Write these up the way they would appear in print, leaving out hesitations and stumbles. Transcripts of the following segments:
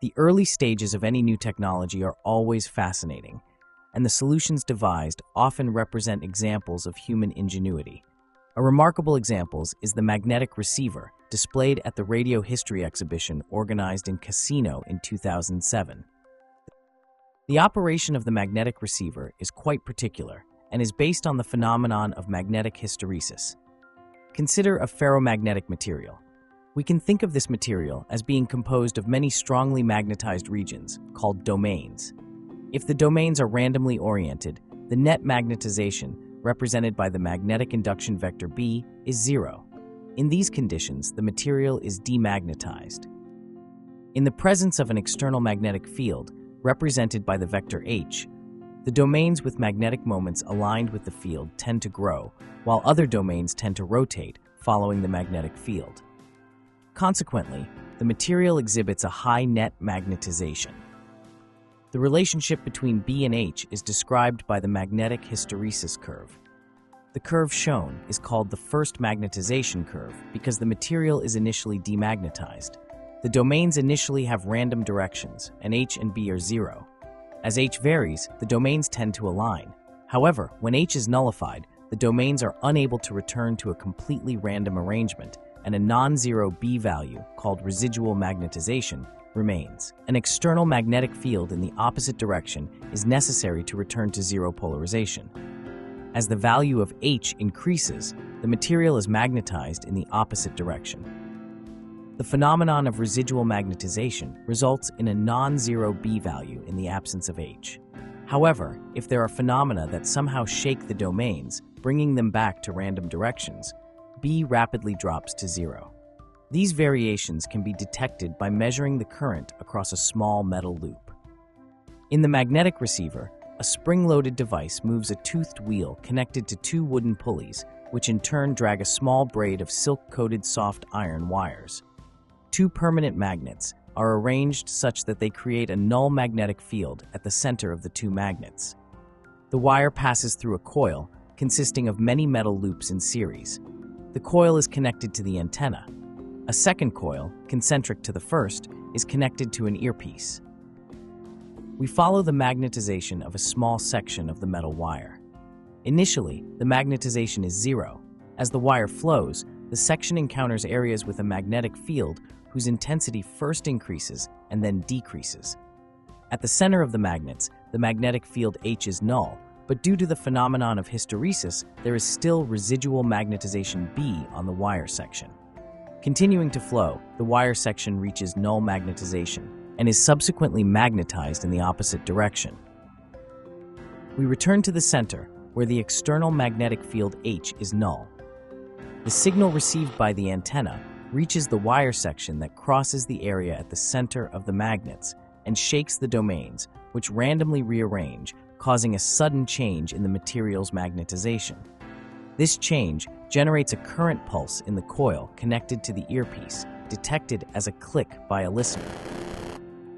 The early stages of any new technology are always fascinating, and the solutions devised often represent examples of human ingenuity. A remarkable example is the magnetic receiver, displayed at the Radio History exhibition organized in Casino in 2007. The operation of the magnetic receiver is quite particular and is based on the phenomenon of magnetic hysteresis. Consider a ferromagnetic material. We can think of this material as being composed of many strongly magnetized regions, called domains. If the domains are randomly oriented, the net magnetization, represented by the magnetic induction vector B, is zero. In these conditions, the material is demagnetized. In the presence of an external magnetic field, represented by the vector H, the domains with magnetic moments aligned with the field tend to grow, while other domains tend to rotate, following the magnetic field. Consequently, the material exhibits a high net magnetization. The relationship between B and H is described by the magnetic hysteresis curve. The curve shown is called the first magnetization curve because the material is initially demagnetized. The domains initially have random directions, and H and B are zero. As H varies, the domains tend to align. However, when H is nullified, the domains are unable to return to a completely random arrangement, and a non-zero B value, called residual magnetization, remains. An external magnetic field in the opposite direction is necessary to return to zero polarization. As the value of H increases, the material is magnetized in the opposite direction. The phenomenon of residual magnetization results in a non-zero B value in the absence of H. However, if there are phenomena that somehow shake the domains, bringing them back to random directions, B rapidly drops to zero. These variations can be detected by measuring the current across a small metal loop. In the magnetic receiver, a spring-loaded device moves a toothed wheel connected to two wooden pulleys, which in turn drag a small braid of silk-coated soft iron wires. Two permanent magnets are arranged such that they create a null magnetic field at the center of the two magnets. The wire passes through a coil consisting of many metal loops in series. The coil is connected to the antenna. A second coil, concentric to the first, is connected to an earpiece. We follow the magnetization of a small section of the metal wire. Initially, the magnetization is zero. As the wire flows, the section encounters areas with a magnetic field whose intensity first increases and then decreases. At the center of the magnets, the magnetic field H is null, but due to the phenomenon of hysteresis, there is still residual magnetization B on the wire section. Continuing to flow, the wire section reaches null magnetization and is subsequently magnetized in the opposite direction. We return to the center, where the external magnetic field H is null. The signal received by the antenna reaches the wire section that crosses the area at the center of the magnets and shakes the domains, which randomly rearrange, causing a sudden change in the material's magnetization. This change generates a current pulse in the coil connected to the earpiece, detected as a click by a listener.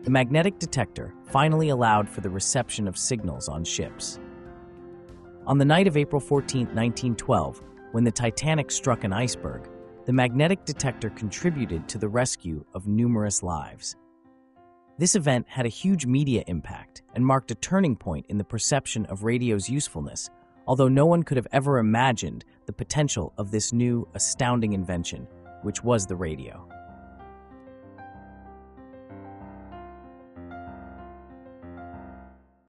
The magnetic detector finally allowed for the reception of signals on ships. On the night of April 14, 1912, when the Titanic struck an iceberg, the magnetic detector contributed to the rescue of numerous lives. This event had a huge media impact and marked a turning point in the perception of radio's usefulness, although no one could have ever imagined the potential of this new, astounding invention, which was the radio.